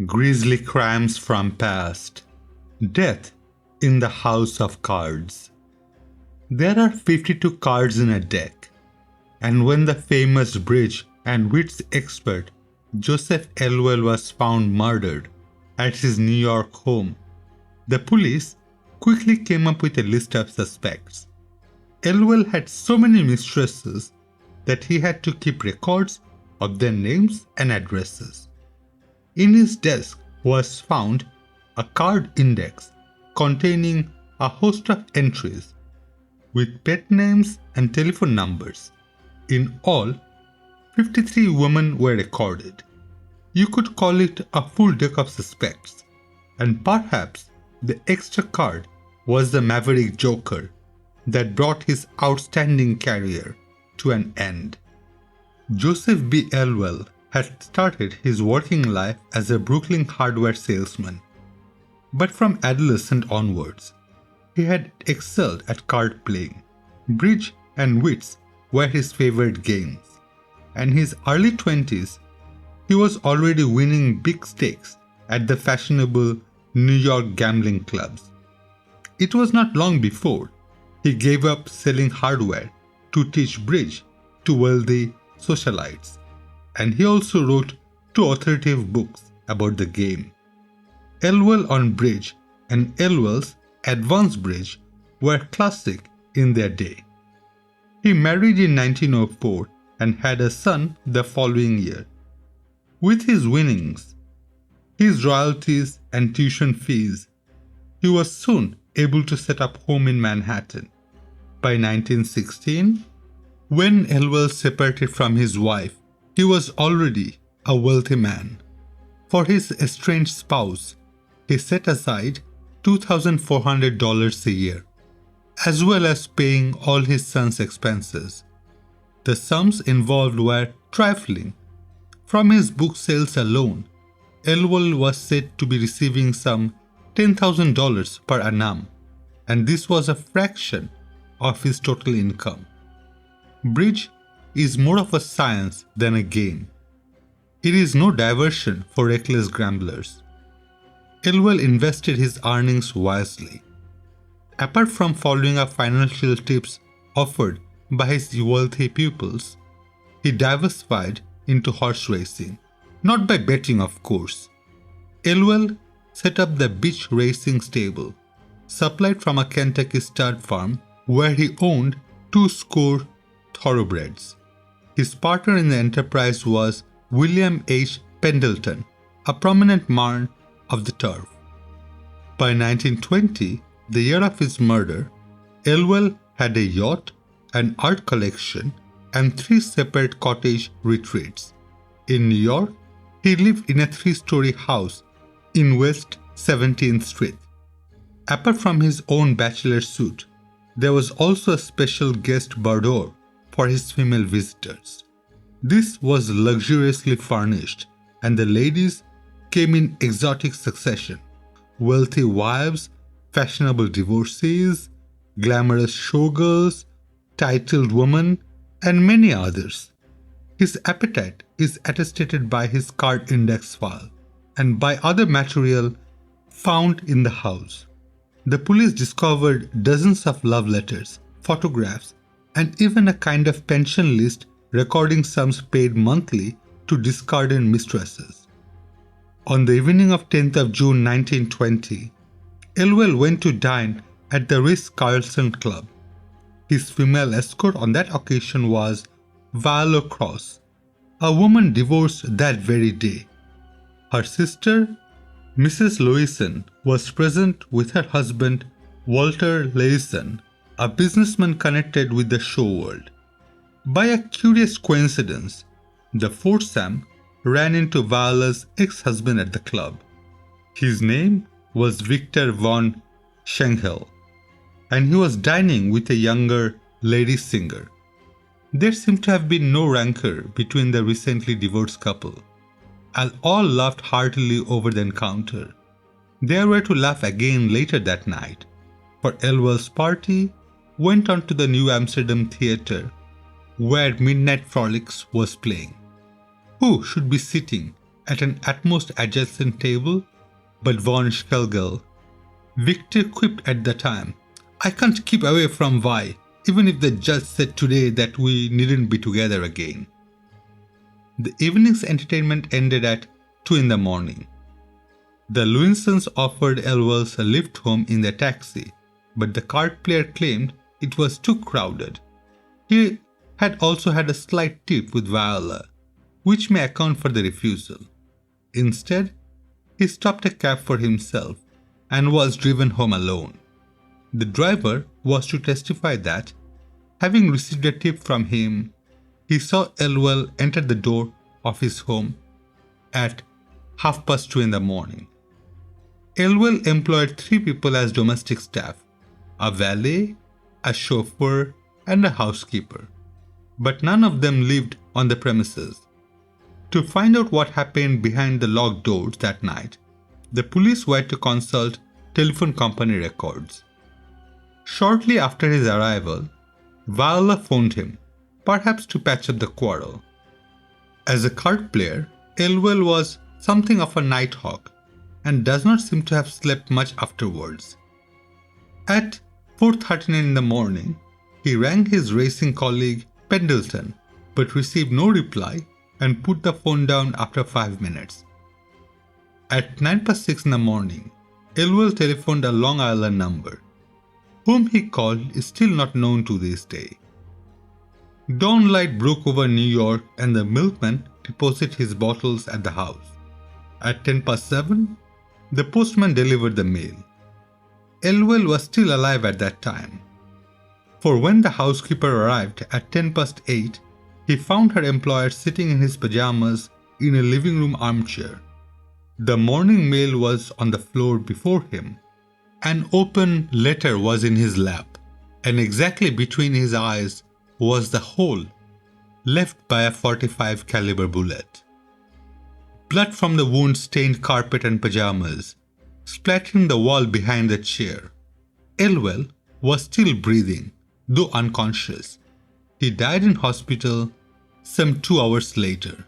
Grisly crimes from past. Death in the house of cards. There are 52 cards in a deck, and when the famous bridge and whist expert Joseph Elwell was found murdered at his New York home, the police quickly came up with a list of suspects. Elwell had so many mistresses that he had to keep records of their names and addresses. In his desk was found a card index containing a host of entries with pet names and telephone numbers. In all, 53 women were recorded. You could call it a full deck of suspects, and perhaps the extra card was the maverick joker that brought his outstanding career to an end. Joseph B. Elwell had started his working life as a Brooklyn hardware salesman, but from adolescent onwards, he had excelled at card playing. Bridge and whist were his favorite games, and in his early 20s, he was already winning big stakes at the fashionable New York gambling clubs. It was not long before he gave up selling hardware to teach bridge to wealthy socialites, and he also wrote 2 authoritative books about the game. Elwell on bridge and Elwell's Advanced Bridge were classic in their day. He married in 1904 and had a son the following year. With his winnings, his royalties and tuition fees, he was soon able to set up home in Manhattan. By 1916, when Elwell separated from his wife, he was already a wealthy man. For his estranged spouse, he set aside $2,400 a year, as well as paying all his son's expenses. The sums involved were trifling. From his book sales alone, Elwell was said to be receiving some $10,000 per annum, and this was a fraction of his total income. Bridge is more of a science than a game. It is no diversion for reckless gamblers. Elwell invested his earnings wisely. Apart from following up financial tips offered by his wealthy pupils, he diversified into horse racing, not by betting, of course. Elwell set up the Beach Racing Stable, supplied from a Kentucky stud farm where he owned 20 thoroughbreds. His partner in the enterprise was William H. Pendleton, a prominent man of the turf. By 1920, the year of his murder, Elwell had a yacht, an art collection, and 3 separate cottage retreats. In New York, he lived in a 3-story house in West 17th Street. Apart from his own bachelor suite, there was also a special guest boudoir for his female visitors. This was luxuriously furnished, and the ladies came in exotic succession: wealthy wives, fashionable divorcees, glamorous showgirls, titled women, and many others. His appetite is attested by his card index file and by other material found in the house. The police discovered dozens of love letters, photographs, and even a kind of pension list recording sums paid monthly to discarded mistresses. On the evening of 10th of June 1920, Elwell went to dine at the Ritz-Carlton Club. His female escort on that occasion was Viola Cross, a woman divorced that very day. Her sister, Mrs. Lewison, was present with her husband, Walter Lewison, a businessman connected with the show world. By a curious coincidence, the foursome ran into Viola's ex-husband at the club. His name was Victor von Schenkel, and he was dining with a younger lady singer. There seemed to have been no rancor between the recently divorced couple, and all laughed heartily over the encounter. They were to laugh again later that night, for Elwell's party went on to the New Amsterdam Theatre, where Midnight Frolics was playing. Who should be sitting at an utmost adjacent table, but von Schlegel. Victor quipped at the time, "I can't keep away from Vi, even if the judge said today that we needn't be together again." The evening's entertainment ended at 2 in the morning. The Lewinsons offered Elwell a lift home in their taxi, but the card player claimed it was too crowded. He had also had a slight tip with Viola, which may account for the refusal. Instead, he stopped a cab for himself and was driven home alone. The driver was to testify that, having received a tip from him, he saw Elwell enter the door of his home at 2:30 in the morning. Elwell employed 3 people as domestic staff, a valet, a chauffeur, and a housekeeper, but none of them lived on the premises. To find out what happened behind the locked doors that night, the police were to consult telephone company records. Shortly after his arrival, Viola phoned him, perhaps to patch up the quarrel. As a card player, Elwell was something of a nighthawk and does not seem to have slept much afterwards. At 4:39 in the morning, he rang his racing colleague Pendleton, but received no reply and put the phone down after 5 minutes. At 6:09 in the morning, Elwell telephoned a Long Island number. Whom he called is still not known to this day. Dawnlight broke over New York and the milkman deposited his bottles at the house. At 7:10, the postman delivered the mail. Elwell was still alive at that time, for when the housekeeper arrived at 8:10, he found her employer sitting in his pajamas in a living room armchair. The morning mail was on the floor before him. An open letter was in his lap, and exactly between his eyes was the hole left by a .45 caliber bullet. Blood from the wound stained carpet and pajamas, splattering the wall behind the chair. Elwell was still breathing, though unconscious. He died in hospital some 2 hours later.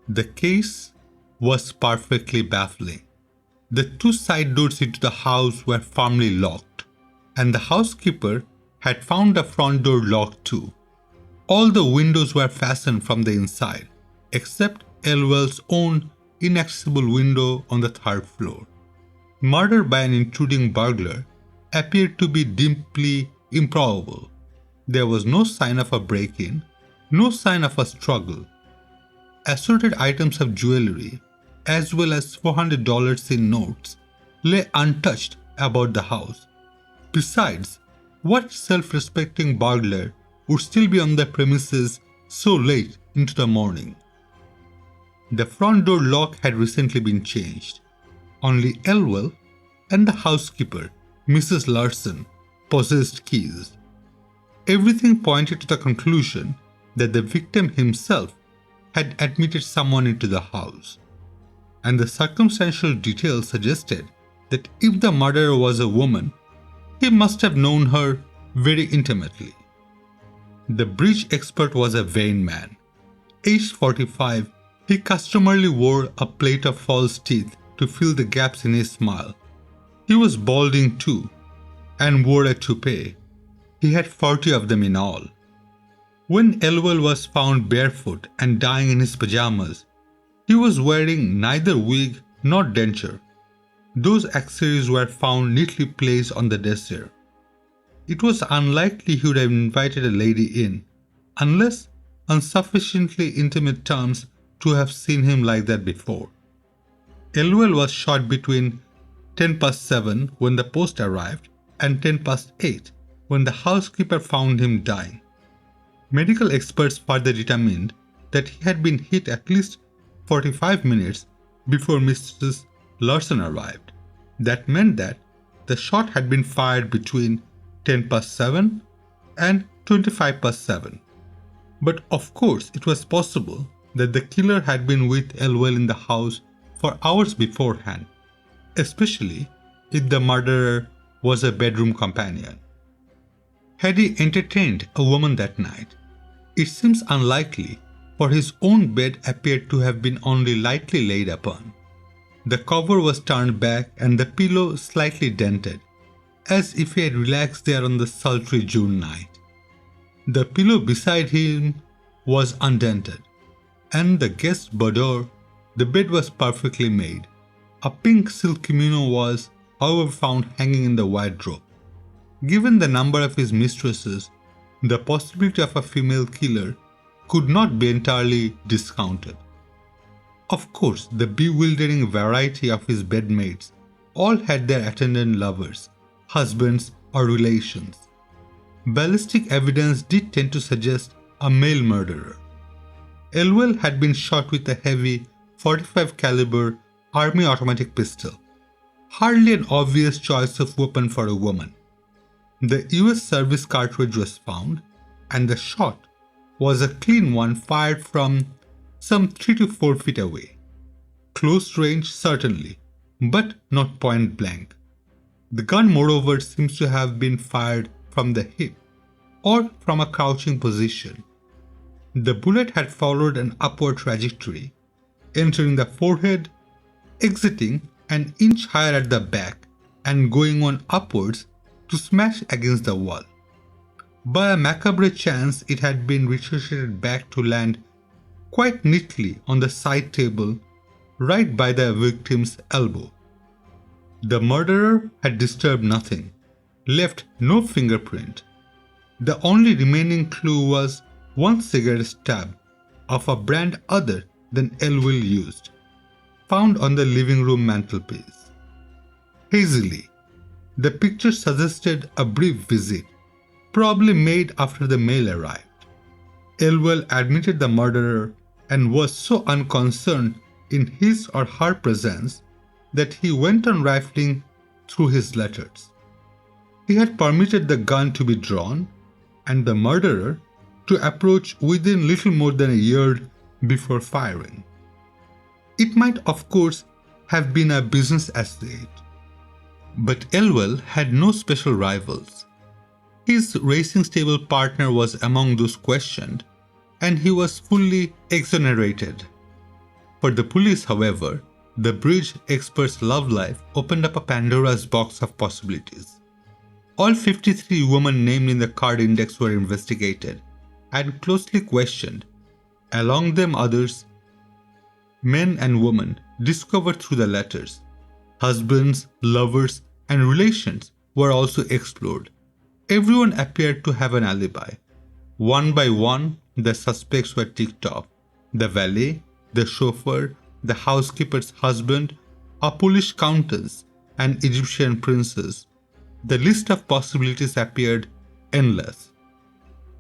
The case was perfectly baffling. The 2 side doors into the house were firmly locked, and the housekeeper had found the front door locked too. All the windows were fastened from the inside, except Elwell's own inaccessible window on the 3rd floor. Murder by an intruding burglar appeared to be deeply improbable. There was no sign of a break-in, no sign of a struggle. Assorted items of jewelry, as well as $400 in notes, lay untouched about the house. Besides, what self-respecting burglar would still be on the premises so late into the morning? The front door lock had recently been changed. Only Elwell and the housekeeper, Mrs. Larson, possessed keys. Everything pointed to the conclusion that the victim himself had admitted someone into the house, and the circumstantial details suggested that if the murderer was a woman, he must have known her very intimately. The bridge expert was a vain man. Aged 45, he customarily wore a plate of false teeth to fill the gaps in his smile. He was balding too, and wore a toupee. He had 40 of them in all. When Elwell was found barefoot and dying in his pajamas, he was wearing neither wig nor denture. Those accessories were found neatly placed on the dresser. It was unlikely he would have invited a lady in, unless on sufficiently intimate terms to have seen him like that before. Elwell was shot between 7:10 when the post arrived and 8:10 when the housekeeper found him dying. Medical experts further determined that he had been hit at least 45 minutes before Mrs. Larson arrived. That meant that the shot had been fired between 7:10 and 7:25. But of course, it was possible that the killer had been with Elwell in the house for hours beforehand, especially if the murderer was a bedroom companion. Had he entertained a woman that night? It seems unlikely for his own bed appeared to have been only lightly laid upon. The cover was turned back and the pillow slightly dented, as if he had relaxed there on the sultry June night. The pillow beside him was undented, and the guest's boudoir, the bed was perfectly made. A pink silk kimono was, however, found hanging in the wardrobe. Given the number of his mistresses, the possibility of a female killer could not be entirely discounted. Of course, the bewildering variety of his bedmates all had their attendant lovers, husbands, or relations. Ballistic evidence did tend to suggest a male murderer. Elwell had been shot with a heavy 45 caliber army automatic pistol, hardly an obvious choice of weapon for a woman. The US service cartridge was found, and the shot was a clean one fired from some 3 to 4 feet away. Close range certainly, but not point blank. The gun moreover seems to have been fired from the hip or from a crouching position. The bullet had followed an upward trajectory, entering the forehead, exiting an inch higher at the back, and going on upwards to smash against the wall. By a macabre chance, it had been ricocheted back to land quite neatly on the side table right by the victim's elbow. The murderer had disturbed nothing, left no fingerprint. The only remaining clue was one cigarette stub of a brand other than Elwell used, found on the living room mantelpiece. Hazily, the picture suggested a brief visit, probably made after the mail arrived. Elwell admitted the murderer and was so unconcerned in his or her presence that he went on rifling through his letters. He had permitted the gun to be drawn and the murderer to approach within little more than a yard before firing. It might, of course, have been a business associate, but Elwell had no special rivals. His racing stable partner was among those questioned, and he was fully exonerated. For the police, however, the bridge expert's love life opened up a Pandora's box of possibilities. All 53 women named in the card index were investigated and closely questioned. Along them others, men and women, discovered through the letters. Husbands, lovers, and relations were also explored. Everyone appeared to have an alibi. One by one, the suspects were ticked off. The valet, the chauffeur, the housekeeper's husband, a Polish countess, and Egyptian princess. The list of possibilities appeared endless.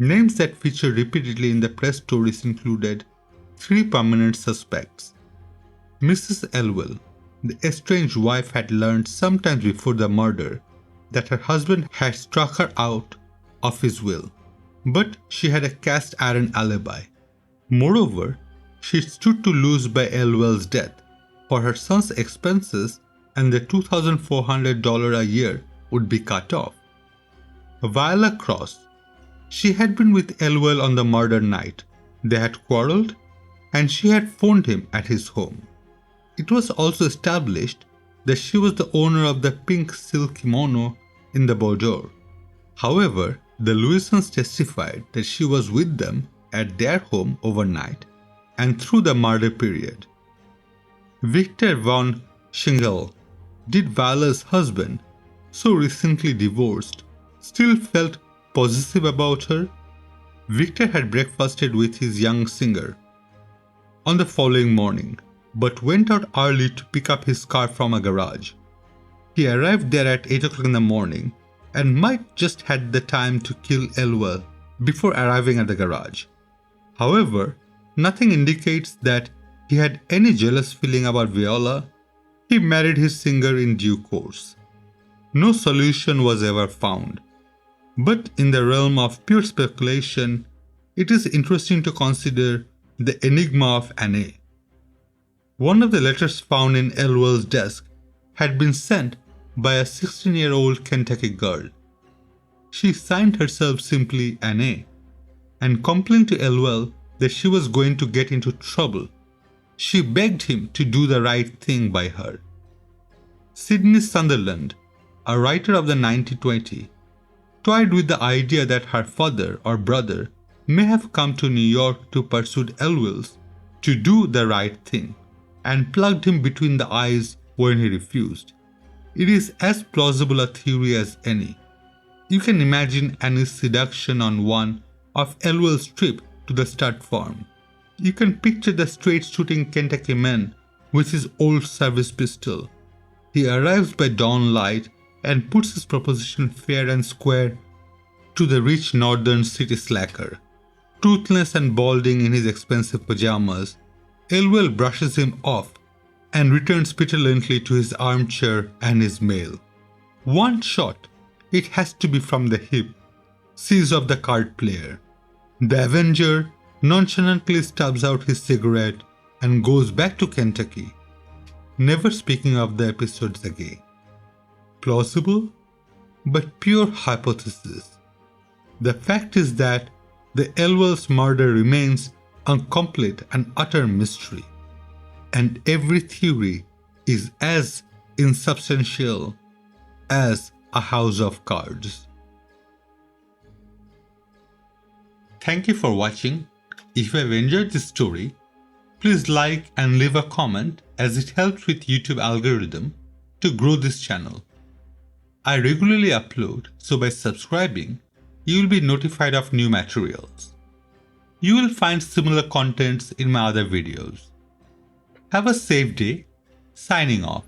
Names that featured repeatedly in the press stories included 3 permanent suspects. Mrs. Elwell, the estranged wife, had learned sometime before the murder that her husband had struck her out of his will, but she had a cast iron alibi. Moreover, she stood to lose by Elwell's death, for her son's expenses and the $2,400 a year would be cut off. Viola Cross. She had been with Elwell on the murder night. They had quarreled, and she had phoned him at his home. It was also established that she was the owner of the pink silk kimono in the boudoir. However, the Lewisons testified that she was with them at their home overnight and through the murder period. Victor von Schingel, did Viola's husband, so recently divorced, still felt possessive about her? Victor had breakfasted with his young singer on the following morning, but went out early to pick up his car from a garage. He arrived there at 8 o'clock in the morning and might just had the time to kill Elwell before arriving at the garage. However, nothing indicates that he had any jealous feeling about Viola. He married his singer in due course. No solution was ever found. But in the realm of pure speculation, it is interesting to consider the enigma of Anne. One of the letters found in Elwell's desk had been sent by a 16-year-old Kentucky girl. She signed herself simply Anne and complained to Elwell that she was going to get into trouble, she begged him to do the right thing by her. Sydney Sunderland, a writer of the 1920, toyed with the idea that her father or brother may have come to New York to persuade Elwell to do the right thing, and plugged him between the eyes when he refused. It is as plausible a theory as any. You can imagine Annie's seduction on one of Elwell's trip to the stud farm. You can picture the straight-shooting Kentucky man with his old service pistol. He arrives by dawn light and puts his proposition fair and square to the rich northern city slacker. Toothless and balding in his expensive pajamas, Elwell brushes him off and returns petulantly to his armchair and his mail. One shot, it has to be from the hip, sees of the card player. The Avenger nonchalantly stubs out his cigarette and goes back to Kentucky, never speaking of the episodes again. Plausible, but pure hypothesis. The fact is that the Elwell's murder remains a complete and utter mystery, and every theory is as insubstantial as a house of cards. Thank you for watching. If you have enjoyed this story, please like and leave a comment, as it helps with YouTube algorithm to grow this channel. I regularly upload, so by subscribing, you will be notified of new materials. You will find similar contents in my other videos. Have a safe day. Signing off.